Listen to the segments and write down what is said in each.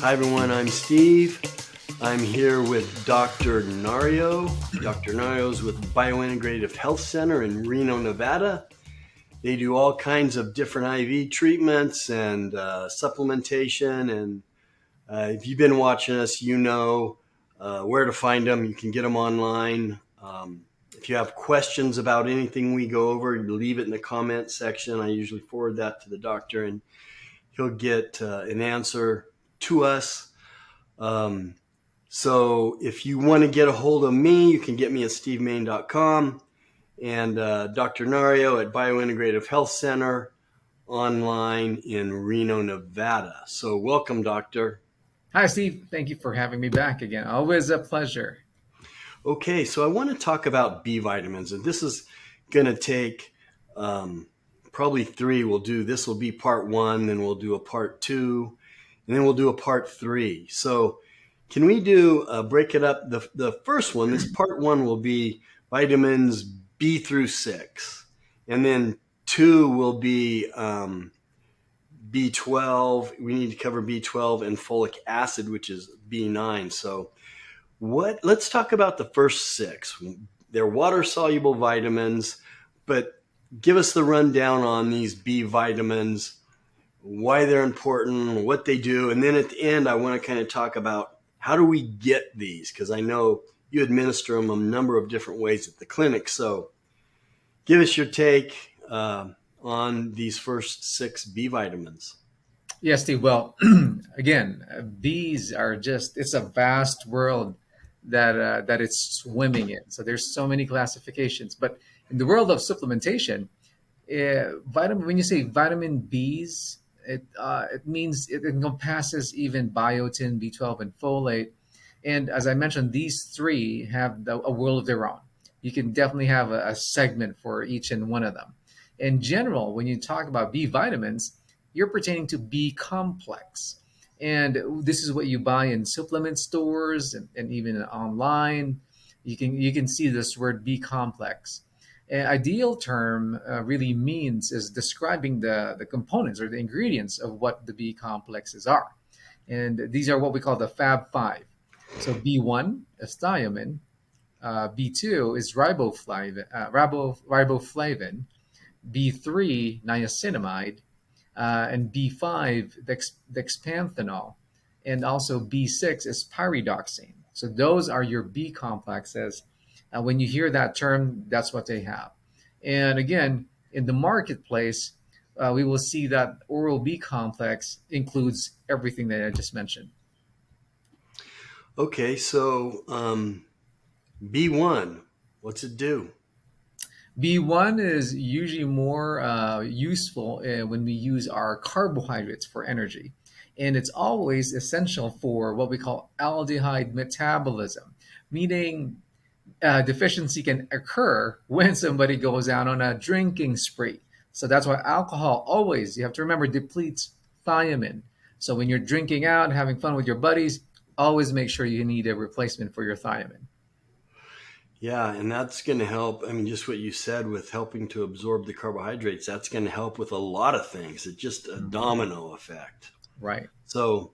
Hi everyone, I'm Steve. I'm here with Dr. Nario. Dr. Nario's with Biointegrative Health Center in Reno, Nevada. They do all kinds of different IV treatments and supplementation. And if you've been watching us, you know where to find them. You can get them online. If you have questions about anything we go over, leave it in the comment section. I usually forward that to the doctor and he'll get an answer to us. So if you want to get a hold of me, you can get me at stevemain.com and Dr. Nario at Biointegrative Health Center online in Reno, Nevada. So welcome, doctor. Hi, Steve. Thank you for having me back again. Always a pleasure. Okay, so I want to talk about B vitamins, and this is going to take probably three. This will be part one, then we'll do a part two, and then we'll do a part three. So can we break it up? The first one, this part one will be vitamins B through 6. And then 2 will be B12. We need to cover B12 and folic acid, which is B9. So let's talk about the first 6. They're water-soluble vitamins, but give us the rundown on these B vitamins, why they're important, what they do. And then at the end, I want to kind of talk about how do we get these? Because I know you administer them a number of different ways at the clinic. So give us your take on these first 6 B vitamins. Yes, Steve. Well, again, bees are it's a vast world that it's swimming in. So there's so many classifications. But in the world of supplementation, when you say vitamin Bs, it means it encompasses even biotin, B12, and folate. And as I mentioned, these three have a world of their own. You can definitely have a segment for each and one of them. In general, when you talk about B vitamins, you're pertaining to B complex. And this is what you buy in supplement stores and even online. You can see this word B complex. An ideal term really means is describing the components or the ingredients of what the B complexes are. And these are what we call the Fab Five. So B1 is thiamine, B2 is riboflavin, B3 niacinamide, and B5 dexpanthenol, and also B6 is pyridoxine. So those are your B complexes. When you hear that term, that's what they have. And again, in the marketplace, we will see that oral B complex includes everything that I just mentioned. Okay, so B1, what's it do? B1 is usually more useful when we use our carbohydrates for energy. And it's always essential for what we call aldehyde metabolism, meaning deficiency can occur when somebody goes out on a drinking spree. So that's why alcohol always, you have to remember, depletes thiamine. So when you're drinking out, having fun with your buddies, always make sure you need a replacement for your thiamine. Yeah, and that's going to help. I mean, just what you said with helping to absorb the carbohydrates, that's going to help with a lot of things. It's just a domino effect. Right. So,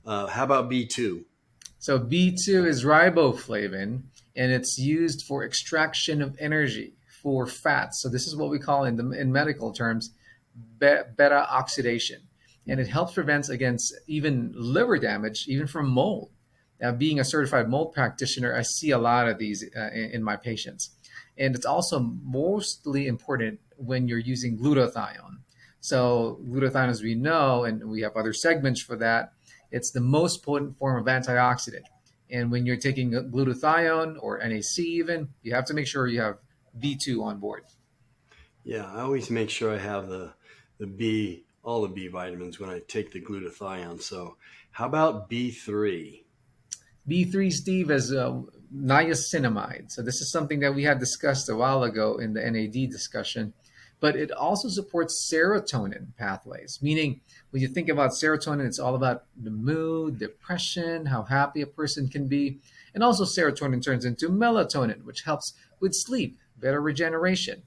how about B2? So B2 is riboflavin, and it's used for extraction of energy for fats. So this is what we call in medical terms beta oxidation, and it helps prevent against even liver damage, even from mold. Now, being a certified mold practitioner, I see a lot of these in my patients, and it's also mostly important when you're using glutathione. So glutathione, as we know, and we have other segments for that, it's the most potent form of antioxidant. And when you're taking glutathione or NAC even, you have to make sure you have B2 on board. Yeah, I always make sure I have all the B vitamins when I take the glutathione. So, how about B3? B3, Steve, is niacinamide. So this is something that we had discussed a while ago in the NAD discussion, but it also supports serotonin pathways, meaning when you think about serotonin, it's all about the mood, depression, how happy a person can be. And also serotonin turns into melatonin, which helps with sleep, better regeneration.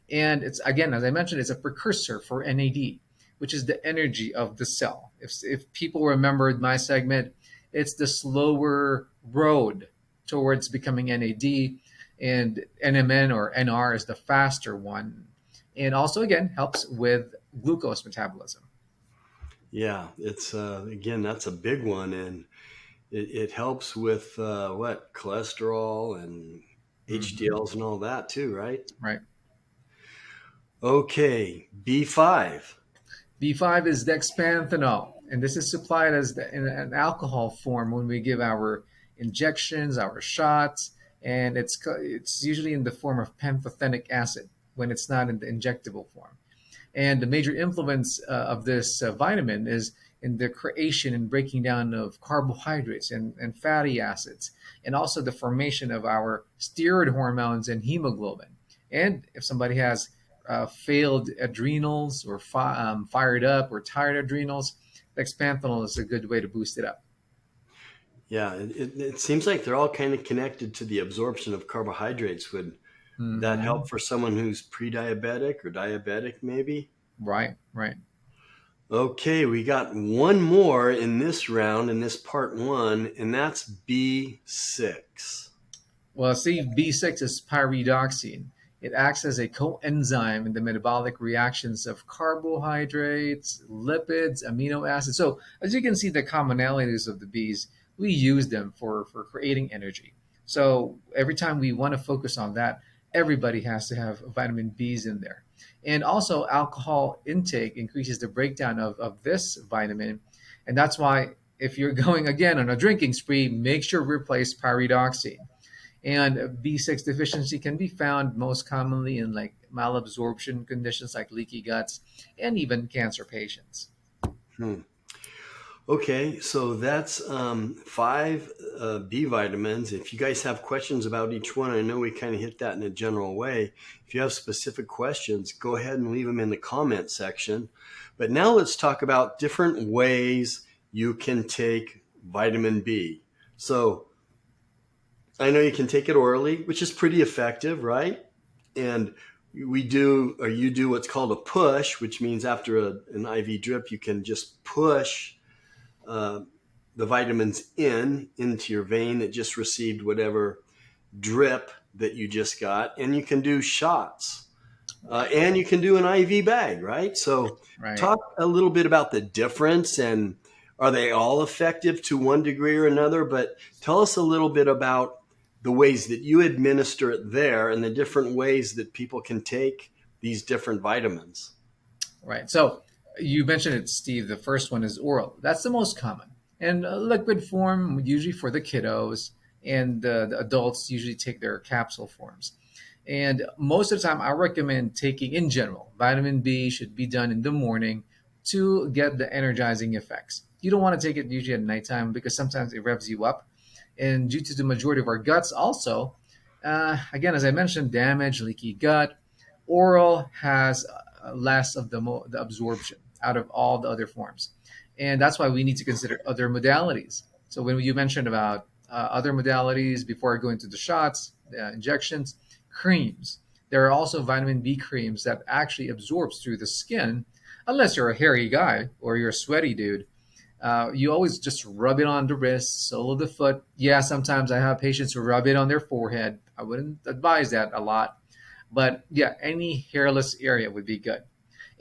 And it's, again, as I mentioned, it's a precursor for NAD. which is the energy of the cell. If people remembered my segment, it's the slower road towards becoming NAD, and NMN or NR is the faster one. And also, again, helps with glucose metabolism. Yeah, it's again, that's a big one, and it helps with what, cholesterol and Hmm. HDLs and all that too, right? Right. Okay, B5. B5 is dexpanthenol, and this is supplied as in an alcohol form when we give our injections, our shots, and it's usually in the form of pantothenic acid when it's not in the injectable form. And the major influence of this vitamin is in the creation and breaking down of carbohydrates and fatty acids, and also the formation of our steroid hormones and hemoglobin. And if somebody has failed adrenals or fired up or tired adrenals, dexpanthenol is a good way to boost it up. Yeah, it seems like they're all kind of connected to the absorption of carbohydrates. Would that Hmm. help for someone who's pre-diabetic or diabetic, maybe? Right, right. Okay, we got one more in this round, in this part one, and that's B6. Well, see, B6 is pyridoxine. It acts as a coenzyme in the metabolic reactions of carbohydrates, lipids, amino acids. So, as you can see, the commonalities of the Bs, we use them for creating energy. So, every time we want to focus on that, everybody has to have vitamin Bs in there. And also, alcohol intake increases the breakdown of this vitamin. And that's why, if you're going again on a drinking spree, make sure to replace pyridoxine. And B6 deficiency can be found most commonly in like malabsorption conditions like leaky guts and even cancer patients. Hmm. Okay, so that's five B vitamins. If you guys have questions about each one, I know we kind of hit that in a general way. If you have specific questions, go ahead and leave them in the comment section. But now let's talk about different ways you can take vitamin B. So I know you can take it orally, which is pretty effective, right? And we do, or you do what's called a push, which means after an IV drip, you can just push uh, the vitamins into your vein that just received whatever drip that you just got, and you can do shots, and you can do an IV bag, right? So, Right. talk a little bit about the difference, and are they all effective to one degree or another? But tell us a little bit about the ways that you administer it there, and the different ways that people can take these different vitamins. Right. So you mentioned it, Steve. The first one is oral. That's the most common. And liquid form, usually for the kiddos, and the adults usually take their capsule forms. And most of the time, I recommend taking, in general, vitamin B should be done in the morning to get the energizing effects. You don't want to take it usually at nighttime because sometimes it revs you up. And due to the majority of our guts, also, again, as I mentioned, damage, leaky gut, oral has less of the absorption out of all the other forms, and that's why we need to consider other modalities. So when you mentioned about other modalities before I go into the shots, injections, creams, there are also vitamin B creams that actually absorbs through the skin, unless you're a hairy guy or you're a sweaty dude. You always just rub it on the wrist, sole of the foot. Yeah, sometimes I have patients who rub it on their forehead. I wouldn't advise that a lot, but yeah, any hairless area would be good.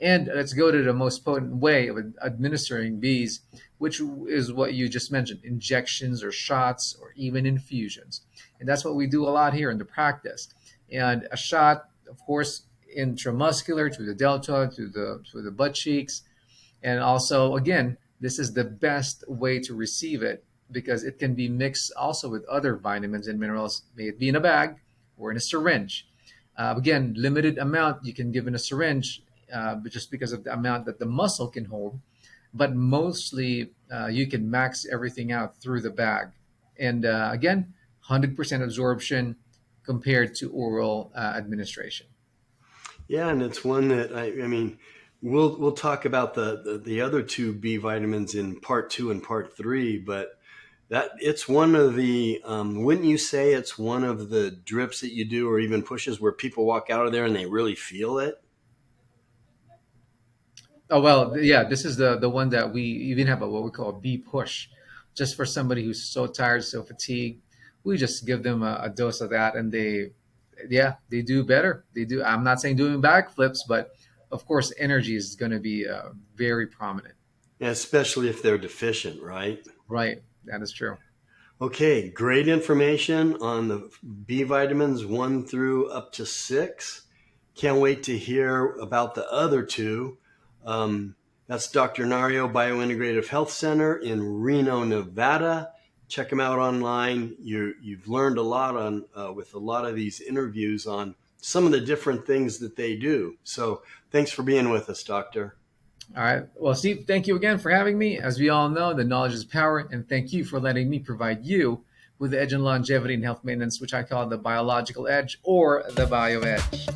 And let's go to the most potent way of administering bees, which is what you just mentioned, injections or shots or even infusions. And that's what we do a lot here in the practice. And a shot, of course, intramuscular to the delta, to the butt cheeks. And also, again, this is the best way to receive it because it can be mixed also with other vitamins and minerals, may it be in a bag or in a syringe. Again, limited amount you can give in a syringe, but just because of the amount that the muscle can hold. But mostly, you can max everything out through the bag. And again, 100% absorption compared to oral administration. Yeah, and it's one that I mean, we'll talk about the other two B vitamins in part two and part three, but that it's one of the wouldn't you say it's one of the drips that you do or even pushes where people walk out of there and they really feel it? Oh well, yeah. This is the one that we even have a what we call a B push, just for somebody who's so tired, so fatigued. We just give them a dose of that, and yeah, they do better. They do. I'm not saying doing backflips, but of course, energy is going to be very prominent. And especially if they're deficient, right? Right, that is true. Okay, great information on the B vitamins 1 through up to 6. Can't wait to hear about the other two. That's Dr. Nario Biointegrative Health Center in Reno, Nevada. Check them out online. You've learned a lot on with a lot of these interviews on some of the different things that they do. So thanks for being with us, Doctor. All right. Well, Steve, thank you again for having me. As we all know, the knowledge is power, and thank you for letting me provide you with the edge in longevity and health maintenance, which I call the biological edge or the bio edge.